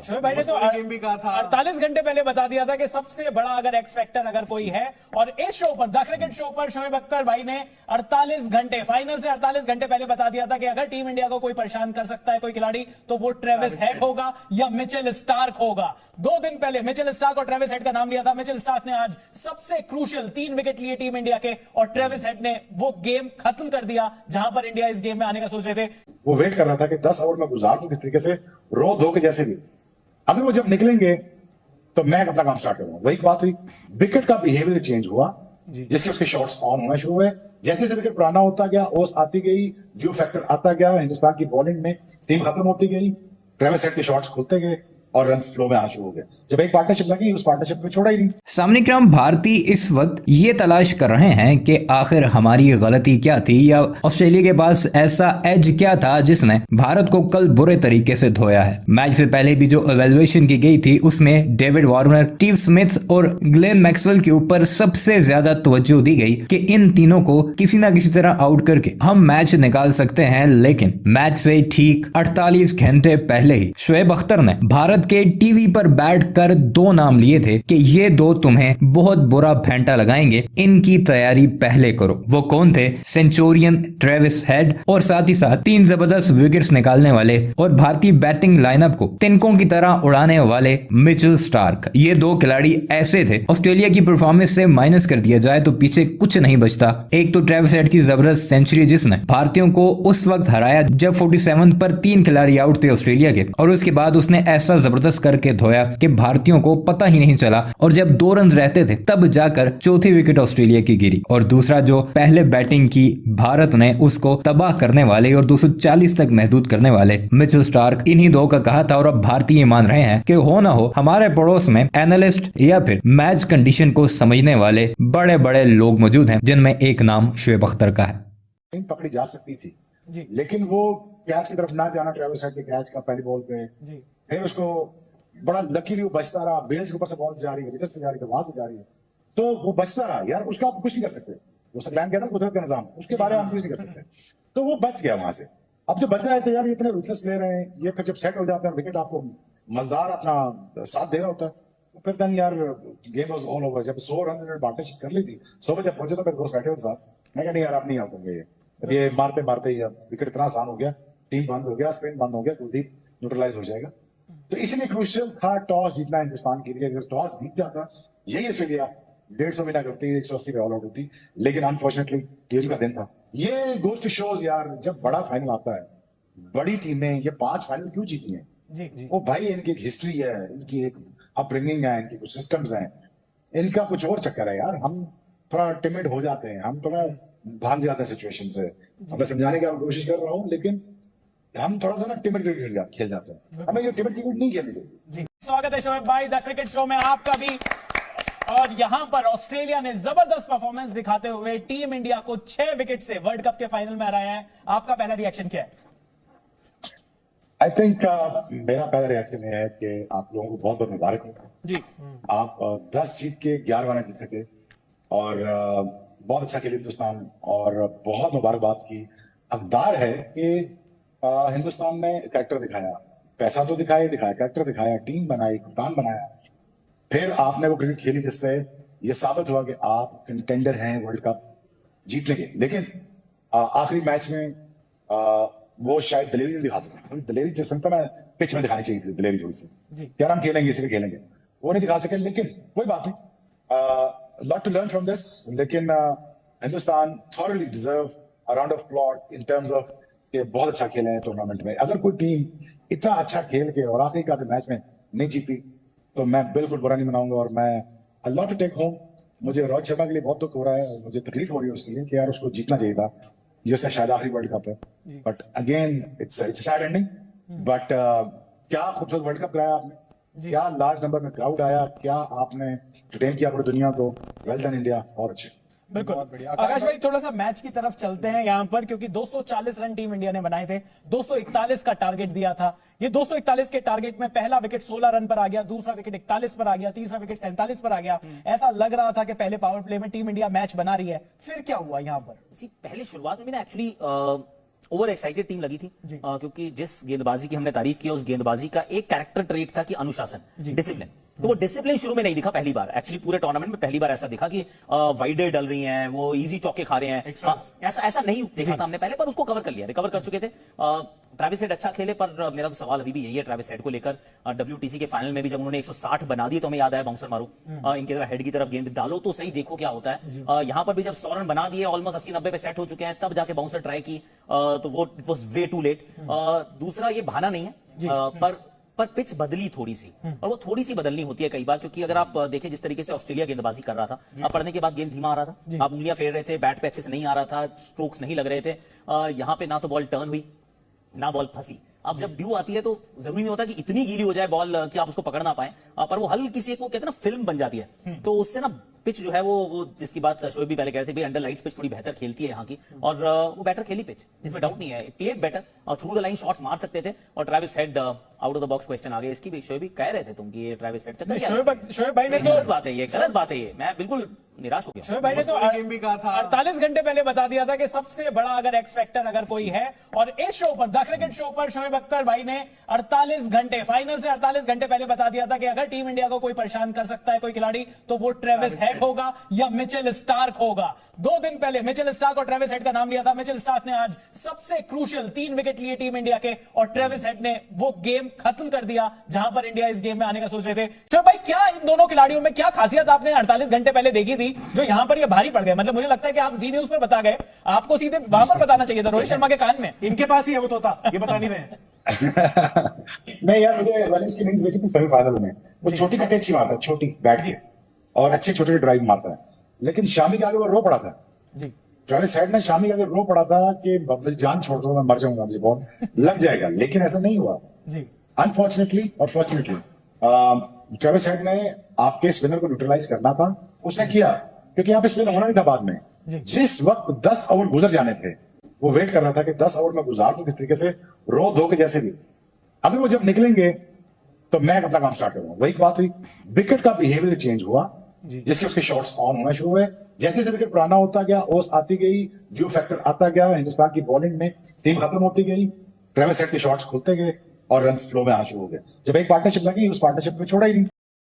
शोएब भाई ने तो गेम भी कहा था 48 घंटे पहले बता दिया था कि सबसे बड़ा अगर एक्स फैक्टर अगर कोई है, और इस शो पर द क्रिकेट शो पर शोएब अख्तर भाई ने 48 घंटे फाइनल से 48 घंटे पहले बता दिया था कि अगर टीम इंडिया को कोई परेशान कर सकता है कोई खिलाड़ी तो वो ट्रेविस हेड होगा या मिचेल स्टार्क होगा। 2 दिन पहले मिचेल स्टार्क और ट्रेविस हेड का नाम लिया था। मिचेल स्टार्क ने आज सबसे क्रूशियल 3 विकेट लिए टीम इंडिया के, और ट्रेविस हेड ने वो गेम खत्म कर दिया जहां पर इंडिया इस गेम में आने का सोच रहे थे। वो वेट कर रहा था कि 10 ओवर में गुजार दूं किस तरीके से, रो धो के जैसे भी। अभी वो जब निकलेंगे तो मैं अपना काम स्टार्ट करूंगा। वही बात हुई, विकेट का बिहेवियर चेंज हुआ जिसके उसके शॉट्स ऑन होना शुरू हुए। जैसे जैसे विकेट पुराना होता गया, ओस आती गई, व्यू फैक्टर आता गया, हिंदुस्तान की बॉलिंग में टीम खत्म होती गई, ट्रेविस हेड के शॉट्स खुलते गए और रन फ्लो में आना शुरू हो गया। जब एक पार्टनरशिप लगी उस पार्टनरशिप को छोड़ा ही नहीं। सामने क्रम भारतीय इस वक्त ये तलाश कर रहे हैं कि आखिर हमारी गलती क्या थी या ऑस्ट्रेलिया के पास ऐसा एज क्या था जिसने भारत को कल बुरे तरीके से धोया है। मैच से पहले भी जो इवैल्यूएशन की गई थी उसमें डेविड वार्नर, स्टीव स्मिथ और ग्लेन मैक्सवेल के ऊपर सबसे ज्यादा तवज्जो दी गई कि इन तीनों को किसी ना किसी तरह आउट करके हम मैच निकाल सकते हैं। लेकिन मैच से ठीक 48 घंटे पहले ही शोएब अख्तर ने भारत के टीवी पर बैठ कर 2 नाम लिए थे कि ये 2 तुम्हें बहुत बुरा फेंटा लगाएंगे, इनकी तैयारी पहले करो। वो कौन थे? सेंचुरियन ट्रेविस हेड और साथ ही साथ 3 जबरदस्त विकेट्स निकालने वाले और भारतीय बैटिंग लाइनअप को तिनकों की तरह उड़ाने वाले मिचेल स्टार्क। ये 2 खिलाड़ी ऐसे थे, ऑस्ट्रेलिया की परफॉर्मेंस से माइनस कर दिया जाए तो पीछे कुछ नहीं बचता। एक तो ट्रेविस हेड की जबरदस्त सेंचुरी जिसने भारतीयों को उस वक्त हराया जब 47 पर 3 खिलाड़ी आउट थे ऑस्ट्रेलिया के, और उसके बाद उसने ऐसा जबरदस्त करके धोया कि भारतीयों को पता ही नहीं चला, और जब 2 रन रहते थे तब जाकर चौथी विकेट ऑस्ट्रेलिया की गिरी। और दूसरा जो पहले बैटिंग की भारत ने उसको तबाह करने वाले और 240 तक महदूद करने वाले मिचेल स्टार्क, इन्हीं 2 का कहा था। और अब भारतीय मान रहे हैं कि हो ना हो हमारे पड़ोस में एनालिस्ट या फिर मैच कंडीशन को समझने वाले बड़े बड़े लोग मौजूद हैं, जिनमें एक नाम शोएब अख्तर का है। पकड़ी जा सकती थी जी। लेकिन वो कैच की तरफ ना जाना, ट्रेविस हेड के कैच का पहली बॉल पे, फिर उसको बड़ा लकीली वो बचता रहा। बेल्स के ऊपर से बॉल जा रही है, इधर से जा रही है, वहां से जा रही है, तो वो बचता रहा यार। उसका आप कुछ नहीं कर सकते। वो सकलैन कहता है कुदरत का निजाम, उसके बारे में हम कुछ नहीं कर सकते। तो वो बच गया वहां से। अब जो बच रहा है तो यार ये इतने रूथलेस ले रहे हैं, ये फिर जब सेट हो जाते हैं विकेट आपको मजेदार अपना साथ दे रहा होता है, तो फिर देन यार गेम वाज ऑल ओवर। जब 100 रन पार्टनरशिप कर ली थी, 100 पे जब पहुंचे तो मेरे दोस्त बैठे हुए साथ, मैं कहा नहीं यार आप नहीं आउट होंगे, ये मारते मारते ही अब विकेट इतना आसान हो गया, टीम बंद हो गया, स्पिन बंद हो गया, कुलदीप न्यूट्रलाइज हो जाएगा। तो इसलिए क्रूशियल था टॉस जीतना हिंदुस्तान के लिए। अगर टॉस जीत जाता यही ऑस्ट्रेलिया 150 भी ना करती, 180 पे ऑल आउट होती, लेकिन अनफॉर्चुनेटली खेल का दिन था। ये गोस्ट टू शोज यार, जब बड़ा फाइनल आता है, बड़ी टीमें ये 5 फाइनल क्यों जीती हैं? जी। वो भाई इनकी एक हिस्ट्री है, इनकी एक अपब्रिंगिंग है, इनकी कुछ सिस्टम्स हैं, इनका कुछ और चक्कर है यार। हम थोड़ा टिमिड हो जाते हैं, हम थोड़ा भाग जाते हैं सिचुएशन से। अब मैं समझाने की कोशिश कर रहा हूँ, लेकिन हम थोड़ा सा ना टिमिड क्रिकेट खेल जाते हैं, हमें ये टिमिड क्रिकेट नहीं खेलनी चाहिए। स्वागत है शोएब भाई द क्रिकेट शो में आपका भी। और यहां पर ऑस्ट्रेलिया ने जबरदस्त परफॉर्मेंस दिखाते हुए टीम इंडिया को 6 विकेट से वर्ल्ड कप के फाइनल में हराया है। आपका पहला रिएक्शन क्या है? आई थिंक मेरा पहला रिएक्शन ये है कि आप लोगों को बहुत बहुत मुबारक हो जी। आप 10 जीत के 11वां जीत सके, और बहुत अच्छा खेले हिंदुस्तान, और बहुत मुबारकबाद की हकदार है कि हिंदुस्तान ने कैरेक्टर दिखाया, पैसा तो दिखाया, कैरेक्टर दिखाया, टीम बनाई, कप्तान बनाया, फिर आपने वो क्रिकेट खेली जिससे ये साबित हुआ कि आप कंटेंडर हैं वर्ल्ड कप जीतने के। लेकिन आखिरी मैच में वो शायद दलेरी नहीं दिखा सकते। दलेरी जिस मैं पिच में दिखानी चाहिए थी, दलेरी थोड़ी सी क्या हम खेलेंगे इसी खेलेंगे, वो नहीं दिखा सके। लेकिन कोई बात नहीं, lot to learn from this. लेकिन Hindustan thoroughly deserve a round of applause in terms of कि बहुत अच्छा खेले हैं टूर्नामेंट में। अगर कोई टीम इतना अच्छा खेल के और आखिरी का मैच में नहीं जीती तो मैं बिल्कुल बुरा नहीं मनाऊंगा, और मैं I lot to take home. मुझे रोहित शर्मा के लिए बहुत दुख हो रहा है, मुझे तकलीफ हो रही है उसके लिए कि यार उसको जीतना चाहिए था, ये उसका शायद आखिरी वर्ल्ड कप है। But again it's sad ending. But क्या खूबसूरत वर्ल्ड कप कराया आपने, क्या लार्ज नंबर में क्राउड आया, क्या आपने एंटरटेन किया पूरी दुनिया को। वेल डन इंडिया, बहुत अच्छे। बिल्कुल। आकाश भाई थोड़ा सा मैच की तरफ चलते हैं यहां पर, क्योंकि 240 रन टीम इंडिया ने बनाए थे, 241 का टारगेट दिया था। ये 241 के टारगेट में पहला विकेट 16 रन पर आ गया, दूसरा विकेट 41 पर आ गया, तीसरा विकेट 47 पर आ गया। ऐसा लग रहा था कि पहले पावर प्ले में टीम इंडिया मैच बना रही है। फिर क्या हुआ यहां पर? पहले शुरुआत में ना एक्चुअली ओवर एक्साइटेड टीम लगी थी क्योंकि जिस गेंदबाजी की हमने तारीफ की उस गेंदबाजी का एक कैरेक्टर ट्रेट था कि अनुशासन, डिसिप्लिन। तो वो डिसिप्लिन शुरू में नहीं दिखा पहली बार, एक्चुअली पूरे टूर्नामेंट में पहली बार ऐसा दिखा कि वाइडर डल रही हैं, वो इजी चौके खा रहे हैं, ऐसा नहीं देखा था हमने पहले, पर उसको कवर कर लिया, रिकवर कर चुके थे। ट्रेविस हेड अच्छा खेले, पर मेरा तो सवाल अभी भी यही है ट्रेविस हेड को लेकर। WTC के फाइनल में भी जब उन्होंने 160 बना दिए तो हमें याद आया बाउंसर मारो, इनकी तरफ हेड की तरफ गेंद डालो तो सही, देखो क्या होता है। यहाँ पर भी जब 100 रन बना दिए, ऑलमोस्ट 80-90 पे सेट हो चुके हैं, तब जाके बाउंसर ट्राई की, तो वो it was way too late. दूसरा ये बहाना नहीं है, पर पिच बदली थोड़ी सी, और वो थोड़ी सी बदलनी होती है कई बार, क्योंकि अगर आप देखें जिस तरीके से ऑस्ट्रेलिया गेंदबाजी कर रहा था, अब पढ़ने के बाद गेंद धीमा आ रहा था, आप उंगलियां फेर रहे थे, बैट पे अच्छे से नहीं आ रहा था, स्ट्रोक्स नहीं लग रहे थे, यहाँ पे ना तो बॉल टर्न हुई ना बॉल फंसी। अब जब ड्यू आती है तो जरूरी नहीं होता कि इतनी गीली हो जाए बॉल कि आप उसको पकड़ ना पाए, पर वो हल्की सी एक वो कहते हैं ना फिल्म बन जाती है, तो उससे ना पिच जो है वो जिसकी बात शोएब भी पहले कह रहे थे, भाई अंडर लाइट्स पिच थोड़ी बेहतर खेलती है यहाँ की, और वो बेटर खेली पिच, इसमें डाउट नहीं है, प्लेड बेटर, और थ्रू द लाइन शॉट्स मार सकते थे। और Travis Head out of the box question आ गया इसकी भी, शोएब भी कह रहे थे तुम कि ये ट्रेविस हेड चक्कर शोएब भाई ने तो गलत बात है, ये गलत बात है, ये मैं बिल्कुल निराश हो गया। शोएब भाई ने तो गेम भी कहा था, 48 घंटे पहले बता दिया था कि सबसे बड़ा अगर एक्स फैक्टर अगर कोई है, और इस शो पर द क्रिकेट शो पर शोएब अख्तर भाई ने 48 घंटे, फाइनल से 48 घंटे पहले बता दिया था कि अगर टीम इंडिया को कोई परेशान कर सकता है कोई खिलाड़ी, तो वो ट्रेविस हेड होगा या मिचेल स्टार्क होगा। 2 दिन पहले मिचेल स्टार्क और ट्रेविस हेड का नाम लिया था। मिचेल स्टार्क ने आज सबसे क्रूशियल 3 विकेट लिए टीम इंडिया के, और ट्रेविस हेड ने वो गेम खत्म कर दिया जहां पर इंडिया इस गेम में आने का सोच रहे थे। चलो भाई, क्या इन दोनों खिलाड़ियों में क्या खासियत आपने 48 घंटे पहले देखी थी जो यहां पर ये भारी पड़ गए? मतलब मुझे लगता है कि आप जी न्यूज पर बता गए, आपको सीधे वहां पर बताना चाहिए था, रोहित शर्मा के कान में। इनके पास ही है वो तोता, ये बता नहीं रहे हैं। नहीं यार, मुझे वेलिंग्स की इनिंग्स देखी थी सेमीफाइनल में, वो छोटी कट्टे अच्छी मारता है, छोटी बैट के, और अच्छे छोटे छोटे ड्राइव मारता है, लेकिन शामी के आगे वो रो पड़ा था। ट्रेविस हेड ने शामी के आगे रो पड़ा था कि मुझे जान छोड़ दो, मैं मर जाऊंगा, मुझे बहुत लग जाएगा, लेकिन ऐसा नहीं हुआ। अनफॉर्चुनेटली और फॉर्चुनेटली ट्रेविस हेड ने आपके स्पिनर को न्यूट्रलाइज करना था, उसने किया, क्योंकि यहाँ पे स्पिन होना नहीं था बाद में। जिस वक्त 10 ओवर गुजर जाने थे, वो वेट कर रहा था कि 10 ओवर में गुजार दूं किस तरीके से, रो धो के जैसे भी। अभी वो जब निकलेंगे तो मैं अपना काम स्टार्ट करूंगा। वही बात हुई, विकेट का बिहेवियर चेंज हुआ, जिससे उसके शॉट्स ऑन होना शुरू हुए। जैसे जैसे विकेट पुराना होता गया, ओस आती गई, ड्यू फैक्टर आता गया, हिंदुस्तान की बॉलिंग में टीम खत्म होती गई, ट्रेविस हेड के शॉट्स खुलते गए और रन फ्लो में आना शुरू हो गए। जब एक पार्टनरशिप लगी, उस पार्टनरशिप में छोड़ा ही नहीं।